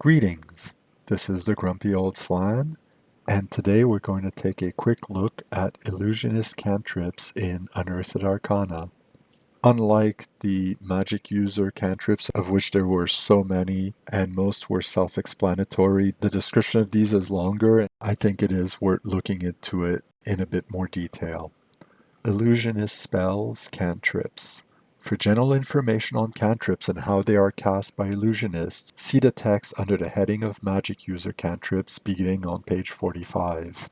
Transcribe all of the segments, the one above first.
Greetings, this is the Grumpy Old Slan, and today we're going to take a quick look at Illusionist Cantrips in Unearthed Arcana. Unlike the magic user cantrips, of which there were so many and most were self-explanatory, the description of these is longer, and I think it is worth looking into it in a bit more detail. Illusionist spells, cantrips. For general information on cantrips and how they are cast by illusionists, see the text under the heading of Magic User Cantrips beginning on page 45.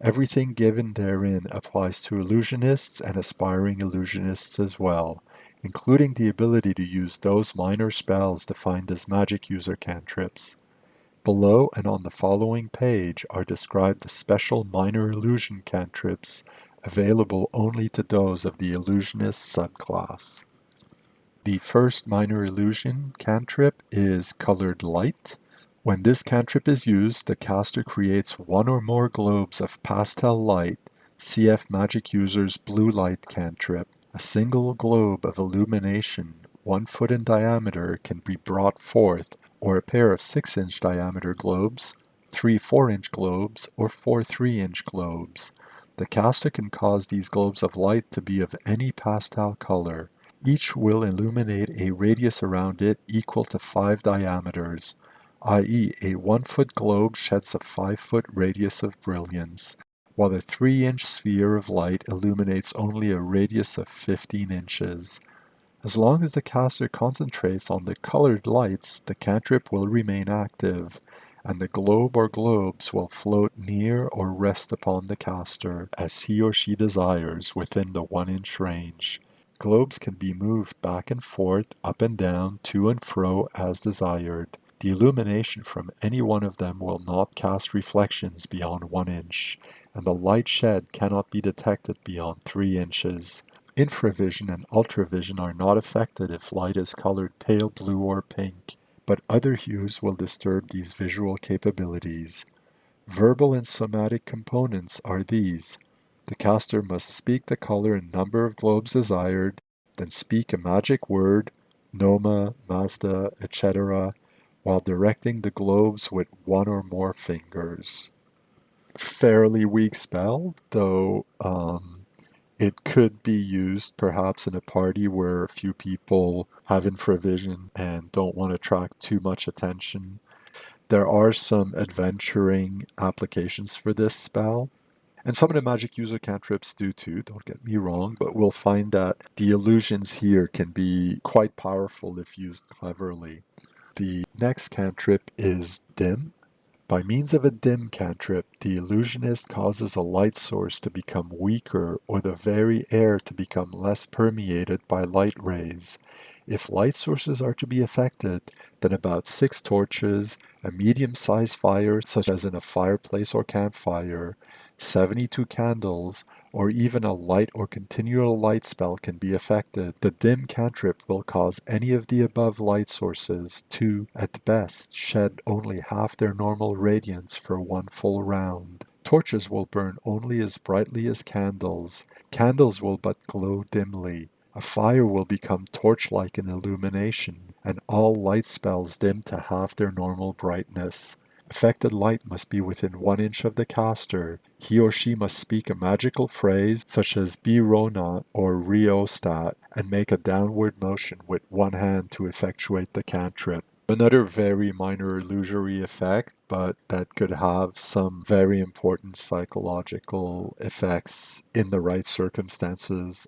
Everything given therein applies to illusionists and aspiring illusionists as well, including the ability to use those minor spells defined as Magic User Cantrips. Below and on the following page are described the special minor illusion cantrips available only to those of the illusionist subclass. The first minor illusion cantrip is Colored Light. When this cantrip is used, the caster creates one or more globes of pastel light, CF Magic User's Blue Light cantrip. A single globe of illumination 1 foot in diameter can be brought forth, or a pair of 6-inch diameter globes, 3 4-inch globes, or 4 3-inch globes. The caster can cause these globes of light to be of any pastel color. Each will illuminate a radius around it equal to 5 diameters, i.e. a 1-foot globe sheds a 5-foot radius of brilliance, while the 3-inch sphere of light illuminates only a radius of 15 inches. As long as the caster concentrates on the colored lights, the cantrip will remain active, and the globe or globes will float near or rest upon the caster as he or she desires within the 1-inch range. Globes can be moved back and forth, up and down, to and fro as desired. The illumination from any one of them will not cast reflections beyond 1 inch, and the light shed cannot be detected beyond 3 inches. Infravision and ultravision are not affected if light is colored pale blue or pink, but other hues will disturb these visual capabilities. Verbal and somatic components are these. The caster must speak the color and number of globes desired, then speak a magic word, Noma, Mazda, etc., while directing the globes with one or more fingers. Fairly weak spell, though it could be used perhaps in a party where a few people have infravision and don't want to attract too much attention. There are some adventuring applications for this spell, and some of the magic user cantrips do too, don't get me wrong, but we'll find that the illusions here can be quite powerful if used cleverly. The next cantrip is Dim. By means of a dim cantrip, the illusionist causes a light source to become weaker or the very air to become less permeated by light rays. If light sources are to be affected, then about 6 torches, a medium-sized fire such as in a fireplace or campfire, 72 candles, or even a light or continual light spell can be affected. The dim cantrip will cause any of the above light sources to, at best, shed only half their normal radiance for 1 full round. Torches will burn only as brightly as candles. Candles will but glow dimly. A fire will become torch-like in illumination, and all light spells dim to half their normal brightness. Affected light must be within 1 inch of the caster. He or she must speak a magical phrase such as Birona or Rheostat and make a downward motion with one hand to effectuate the cantrip. Another very minor illusory effect, but that could have some very important psychological effects in the right circumstances.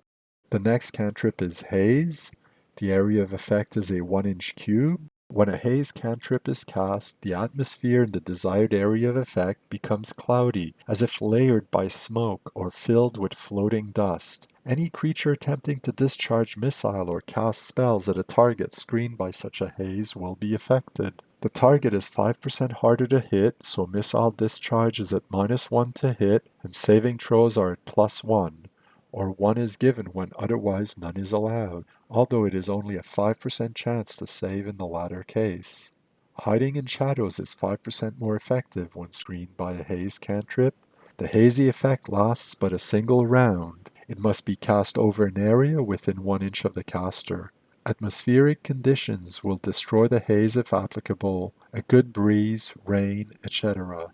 The next cantrip is Haze. The area of effect is a 1-inch cube. When a haze cantrip is cast, the atmosphere in the desired area of effect becomes cloudy, as if layered by smoke or filled with floating dust. Any creature attempting to discharge missile or cast spells at a target screened by such a haze will be affected. The target is 5% harder to hit, so missile discharge is at -1 to hit, and saving throws are at +1. Or 1 is given when otherwise none is allowed, although it is only a 5% chance to save in the latter case. Hiding in shadows is 5% more effective when screened by a haze cantrip. The hazy effect lasts but a single round. It must be cast over an area within 1 inch of the caster. Atmospheric conditions will destroy the haze if applicable, a good breeze, rain, etc.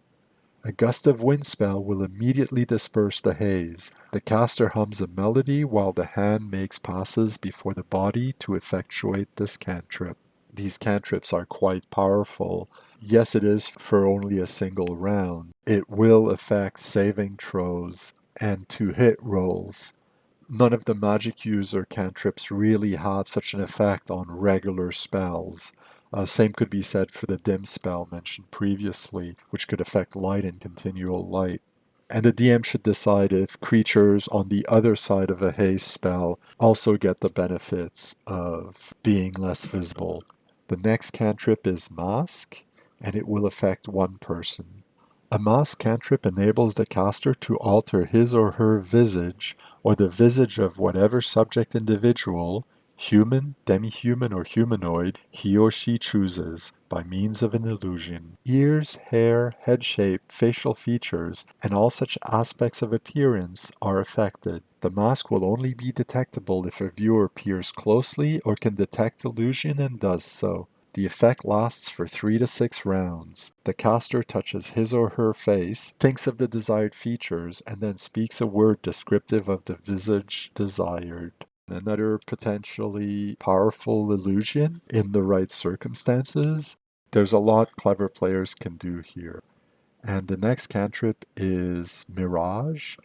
A gust of wind spell will immediately disperse the haze. The caster hums a melody while the hand makes passes before the body to effectuate this cantrip. These cantrips are quite powerful. Yes, it is for only a single round. It will affect saving throws and to hit rolls. None of the magic user cantrips really have such an effect on regular spells. Same could be said for the dim spell mentioned previously, which could affect light and continual light. And the DM should decide if creatures on the other side of a haze spell also get the benefits of being less visible. The next cantrip is Mask, and it will affect one person. A mask cantrip enables the caster to alter his or her visage or the visage of whatever subject individual, human, demi-human, or humanoid, he or she chooses by means of an illusion. Ears, hair, head shape, facial features, and all such aspects of appearance are affected. The mask will only be detectable if a viewer peers closely or can detect illusion and does so. The effect lasts for 3 to 6 rounds. The caster touches his or her face, thinks of the desired features, and then speaks a word descriptive of the visage desired. Another potentially powerful illusion in the right circumstances. There's a lot clever players can do here. And the next cantrip is Mirage.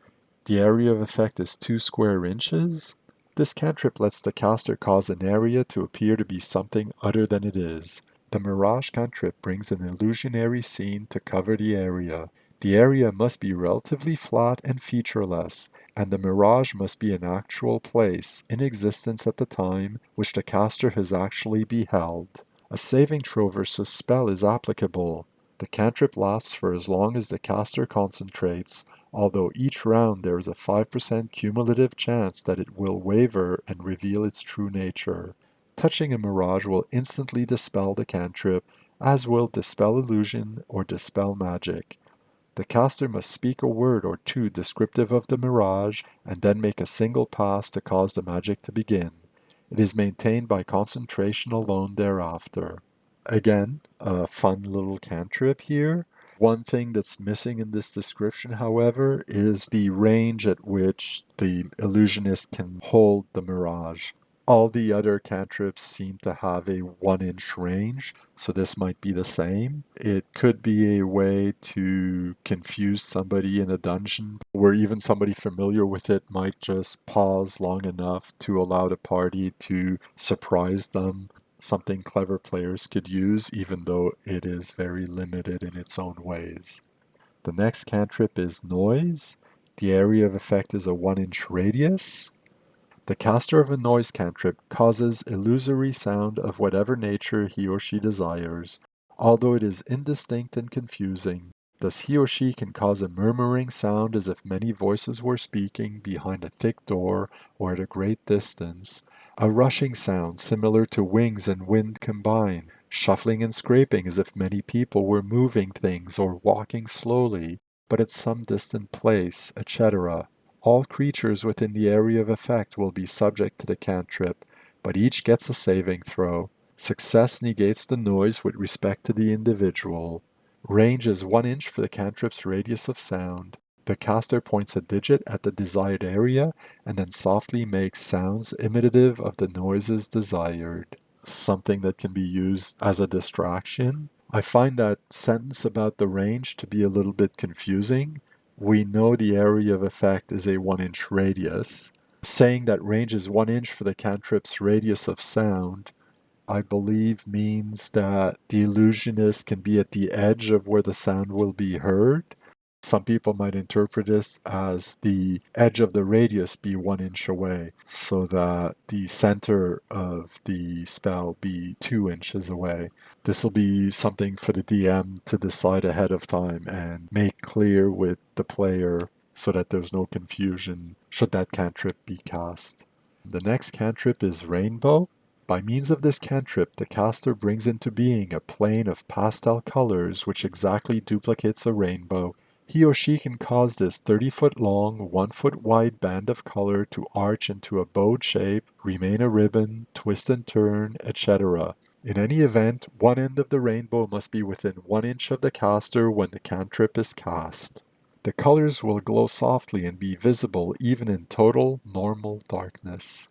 The area of effect is 2 square inches. This cantrip lets the caster cause an area to appear to be something other than it is. The Mirage cantrip brings an illusionary scene to cover the area. The area must be relatively flat and featureless, and the mirage must be an actual place, in existence at the time, which the caster has actually beheld. A saving throw versus spell is applicable. The cantrip lasts for as long as the caster concentrates, although each round there is a 5% cumulative chance that it will waver and reveal its true nature. Touching a mirage will instantly dispel the cantrip, as will dispel illusion or dispel magic. The caster must speak a word or two descriptive of the mirage, and then make a single pass to cause the magic to begin. It is maintained by concentration alone thereafter. Again, a fun little cantrip here. One thing that's missing in this description, however, is the range at which the illusionist can hold the mirage. All the other cantrips seem to have a 1-inch range, so this might be the same. It could be a way to confuse somebody in a dungeon, where even somebody familiar with it might just pause long enough to allow the party to surprise them. Something clever players could use, even though it is very limited in its own ways. The next cantrip is Noise. The area of effect is a 1-inch radius. The caster of a noise cantrip causes illusory sound of whatever nature he or she desires, although it is indistinct and confusing. Thus he or she can cause a murmuring sound as if many voices were speaking behind a thick door or at a great distance, a rushing sound similar to wings and wind combined, shuffling and scraping as if many people were moving things or walking slowly, but at some distant place, etc. All creatures within the area of effect will be subject to the cantrip, but each gets a saving throw. Success negates the noise with respect to the individual. Range is 1 inch for the cantrip's radius of sound. The caster points a digit at the desired area and then softly makes sounds imitative of the noises desired. Something that can be used as a distraction. I find that sentence about the range to be a little bit confusing. We know the area of effect is a 1-inch radius. Saying that range is 1 inch for the cantrip's radius of sound, I believe means that the illusionist can be at the edge of where the sound will be heard. Some people might interpret this as the edge of the radius be 1 inch away, so that the center of the spell be 2 inches away. This will be something for the DM to decide ahead of time and make clear with the player so that there's no confusion should that cantrip be cast. The next cantrip is Rainbow. By means of this cantrip, the caster brings into being a plane of pastel colors which exactly duplicates a rainbow. He or she can cause this 30-foot long, 1-foot wide band of color to arch into a bowed shape, remain a ribbon, twist and turn, etc. In any event, one end of the rainbow must be within 1 inch of the caster when the cantrip is cast. The colors will glow softly and be visible even in total, normal darkness.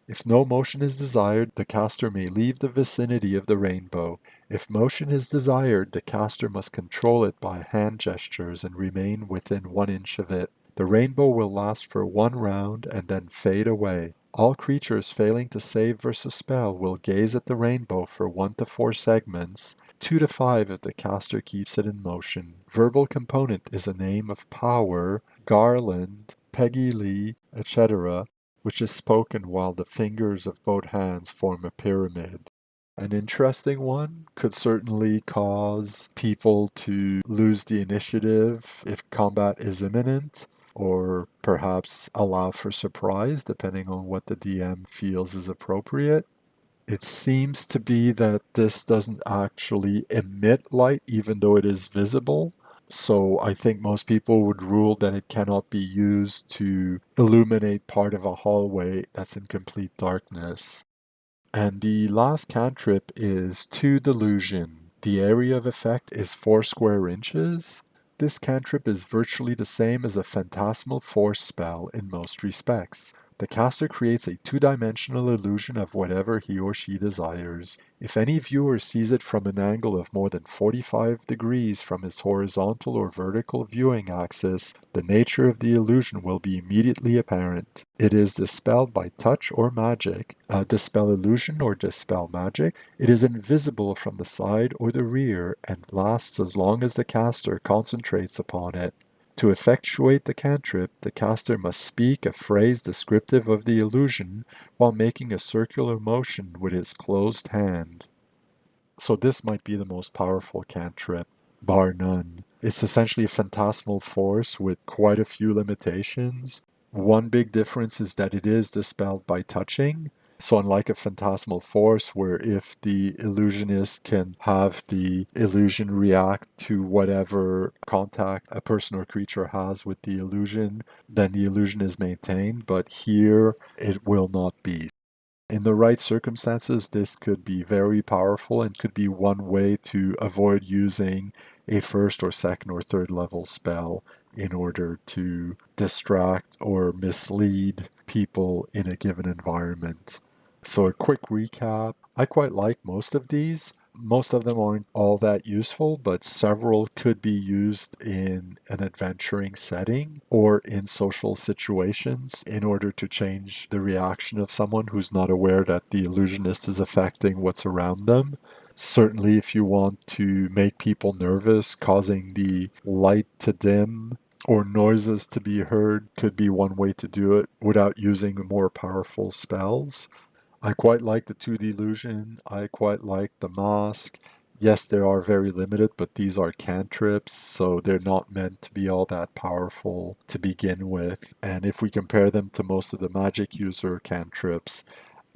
If no motion is desired, the caster may leave the vicinity of the rainbow. If motion is desired, the caster must control it by hand gestures and remain within 1 inch of it. The rainbow will last for 1 round and then fade away. All creatures failing to save versus spell will gaze at the rainbow for 1 to 4 segments, 2 to 5 if the caster keeps it in motion. Verbal component is a name of power, garland, Peggy Lee, etc., which is spoken while the fingers of both hands form a pyramid. An interesting one could certainly cause people to lose the initiative if combat is imminent, or perhaps allow for surprise depending on what the DM feels is appropriate. It seems to be that this doesn't actually emit light even though it is visible. So I think most people would rule that it cannot be used to illuminate part of a hallway that's in complete darkness. And the last cantrip is To Delusion. The area of effect is 4 square inches. This cantrip is virtually the same as a phantasmal force spell in most respects. The caster creates a 2-dimensional illusion of whatever he or she desires. If any viewer sees it from an angle of more than 45 degrees from his horizontal or vertical viewing axis, the nature of the illusion will be immediately apparent. It is dispelled by touch or magic, dispel illusion or dispel magic. It is invisible from the side or the rear and lasts as long as the caster concentrates upon it. To effectuate the cantrip, the caster must speak a phrase descriptive of the illusion while making a circular motion with his closed hand. So this might be the most powerful cantrip, bar none. It's essentially a phantasmal force with quite a few limitations. One big difference is that it is dispelled by touching. So unlike a phantasmal force where if the illusionist can have the illusion react to whatever contact a person or creature has with the illusion, then the illusion is maintained, but here it will not be. In the right circumstances, this could be very powerful and could be one way to avoid using a first or second or third level spell in order to distract or mislead people in a given environment. So a quick recap. I quite like most of these. Most of them aren't all that useful, but several could be used in an adventuring setting or in social situations in order to change the reaction of someone who's not aware that the illusionist is affecting what's around them. Certainly, if you want to make people nervous, causing the light to dim or noises to be heard could be one way to do it without using more powerful spells. I quite like the 2D illusion. I quite like the mask. Yes, they are very limited, but these are cantrips, so they're not meant to be all that powerful to begin with. And if we compare them to most of the magic user cantrips,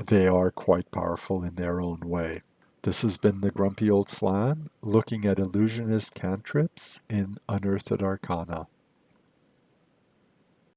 they are quite powerful in their own way. This has been the Grumpy Old Slan, looking at illusionist cantrips in Unearthed Arcana.